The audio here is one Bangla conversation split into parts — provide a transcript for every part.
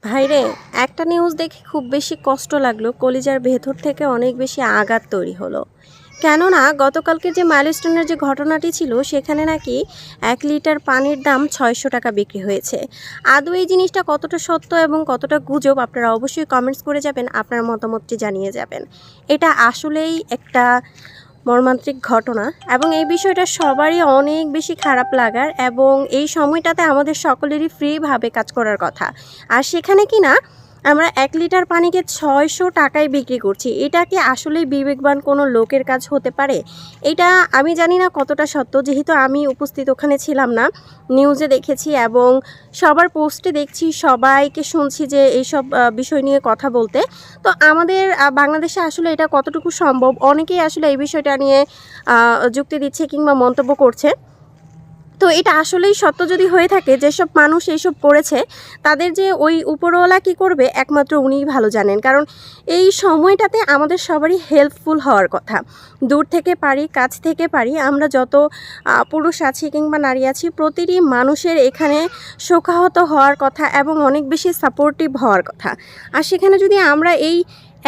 ভাইরে, একটা নিউজ দেখে খুব বেশি কষ্ট লাগলো, কলিজার ভেতর থেকে অনেক বেশি আঘাত তৈরি হলো। কেননা গতকালকে যে মাইলস্টোনের যে ঘটনাটি ছিল সেখানে নাকি 1 লিটার পানির দাম 600 টাকা বিক্রি হয়েছে। আদৌ এই জিনিসটা কতটা সত্য এবং কতটা গুজব আপনারা অবশ্যই কমেন্টস করে যাবেন, আপনার মতামতটি জানিয়ে যাবেন। এটা আসলেই একটা মর্মান্তিক ঘটনা এবং এই বিষয়টা সবারই অনেক বেশি খারাপ লাগার, এবং এই সময়টাতে আমাদের সকলেরই ফ্রিভাবে কাজ করার কথা। আর সেখানে কি না আমরা 1 লিটার পানিকে 600 টাকায় বিক্রি করছি। এটা কি আসলেই বিবেকবান কোনো লোকের কাজ হতে পারে? এটা আমি জানি না কতটা সত্য, যেহেতু আমি উপস্থিত ওখানে ছিলাম না। নিউজে দেখেছি এবং সবার পোস্টে দেখছি, সবাইকে শুনছি যে এইসব বিষয় নিয়ে কথা বলতে। তো আমাদের বাংলাদেশে আসলে এটা কতটুকু সম্ভব, অনেকেই আসলে এই বিষয়টা নিয়ে যুক্তি দিচ্ছে কিংবা মন্তব্য করছে। তো এটা আসলেই সত্য যদি হয়ে থাকে, যেসব মানুষ এইসব করেছে তাদের যে ওই উপরওয়ালা কী করবে একমাত্র উনিই ভালো জানেন। কারণ এই সময়টাতে আমাদের সবারই হেল্পফুল হওয়ার কথা। দূর থেকে পারি, কাছ থেকে পারি, আমরা যত পুরুষ আছি কিংবা নারী আছি, প্রতিটি মানুষের এখানে শোকাহত হওয়ার কথা এবং অনেক বেশি সাপোর্টিভ হওয়ার কথা। আর সেখানে যদি আমরা এই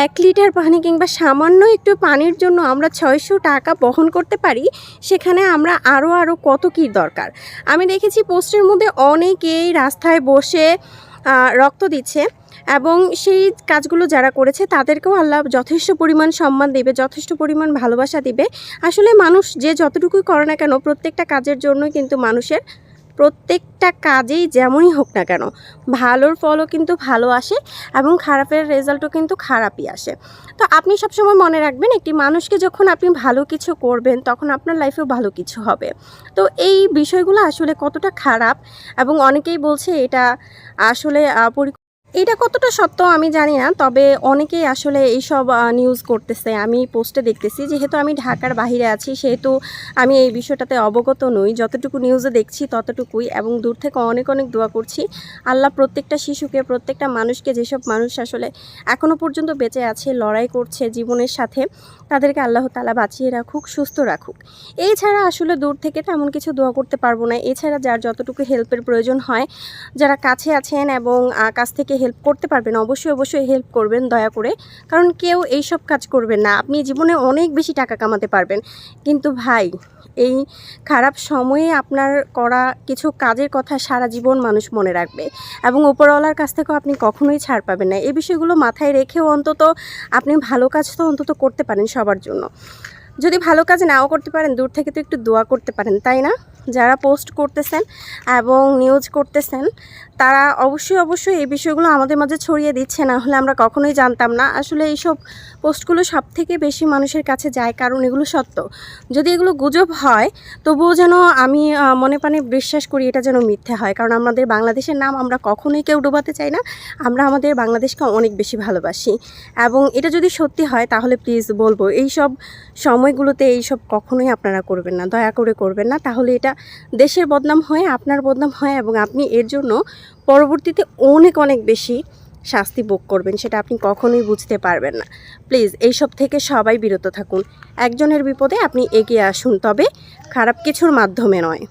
1 লিটার পানি কিংবা সামান্য একটু পানির জন্য আমরা 600 টাকা বহন করতে পারি, সেখানে আমরা আরও কত কী দরকার। আমি দেখেছি পোস্টের মধ্যে অনেকেই রাস্তায় বসে রক্ত দিচ্ছে, এবং সেই কাজগুলো যারা করেছে তাদেরকেও আল্লাহ যথেষ্ট পরিমাণ সম্মান দেবে, যথেষ্ট পরিমাণ ভালোবাসা দিবে। আসলে মানুষ যে যতটুকুই করে না কেন, প্রত্যেকটা কাজের জন্য কিন্তু মানুষের প্রত্যেকটা কাজেই যেমনই হোক না কেন ভালোর ফলও কিন্তু ভালো আসে এবং খারাপের রেজাল্টও কিন্তু খারাপই আসে। তো আপনি সবসময় মনে রাখবেন, একটি মানুষকে যখন আপনি ভালো কিছু করবেন তখন আপনার লাইফেও ভালো কিছু হবে। তো এই বিষয়গুলো আসলে কতটা খারাপ, এবং অনেকেই বলছে এটা আসলে এটা কতটা সত্য আমি জানি না, তবে অনেকেই আসলে এইসব নিউজ করতেছে। আমি পোস্টে দেখতেছি, যেহেতু আমি ঢাকার বাইরে আছি সেহেতু আমি এই বিষয়টাতে অবগত নই। যতটুকু নিউজে দেখছি ততটুকুই, এবং দূর থেকে অনেক দোয়া করছি আল্লাহ প্রত্যেকটা শিশুকে, প্রত্যেকটা মানুষকে, যেসব মানুষ আসলে এখনও পর্যন্ত বেঁচে আছে, লড়াই করছে জীবনের সাথে, তাদেরকে আল্লাহ তাআলা বাঁচিয়ে রাখুক, সুস্থ রাখুক। এছাড়া আসলে দূর থেকে তেমন কিছু দোয়া করতে পারবো না। এছাড়া যার যতটুকু হেল্পের প্রয়োজন হয়, যারা কাছে আছেন এবং কাছ থেকে হেল্প করতে পারবেন, অবশ্যই হেল্প করবেন দয়া করে। কারণ কেউ এইসব কাজ করবেন না। আপনি জীবনে অনেক বেশি টাকা কামাতে পারবেন, কিন্তু ভাই এই খারাপ সময়ে আপনার করা কিছু কাজের কথা সারা জীবন মানুষ মনে রাখবে, এবং উপরওয়ালার কাছ থেকেও আপনি কখনোই ছাড় পাবেন না। এই বিষয়গুলো মাথায় রেখেও অন্তত আপনি ভালো কাজ তো অন্তত করতে পারেন সবার জন্য। যদি ভালো কাজ নাও করতে পারেন, দূর থেকে তো একটু দোয়া করতে পারেন, তাই না? যারা পোস্ট করতেছেন এবং নিউজ করতেছেন তারা অবশ্যই এই বিষয়গুলো আমাদের মাঝে ছড়িয়ে দিচ্ছে, না হলে আমরা কখনোই জানতাম না। আসলে এইসব পোস্টগুলো সবথেকে বেশি মানুষের কাছে যায়, কারণ এগুলো সত্য। যদি এগুলো গুজব হয় তবুও যেন আমি মনে প্রাণে বিশ্বাস করি এটা যেন মিথ্যে হয়, কারণ আমাদের বাংলাদেশের নাম আমরা কখনোই কেউ ডোবাতে চাই না। আমরা আমাদের বাংলাদেশকে অনেক বেশি ভালোবাসি, এবং এটা যদি সত্যি হয় তাহলে প্লিজ বলবো, এইসব সময়গুলোতে এইসব কখনোই আপনারা করবেন না, দয়া করে করবেন না। তাহলে এটা দেশের বদনাম হয়, আপনার বদনাম হয়, এবং আপনি এর জন্য পরবর্তীতে অনেক বেশি শাস্তি ভোগ করবেন, সেটা আপনি কখনোই বুঝতে পারবেন না। প্লিজ এইসব থেকে সবাই বিরত থাকুন। একজনের বিপদে আপনি এগিয়ে আসুন, তবে খারাপ কিছুর মাধ্যমে নয়।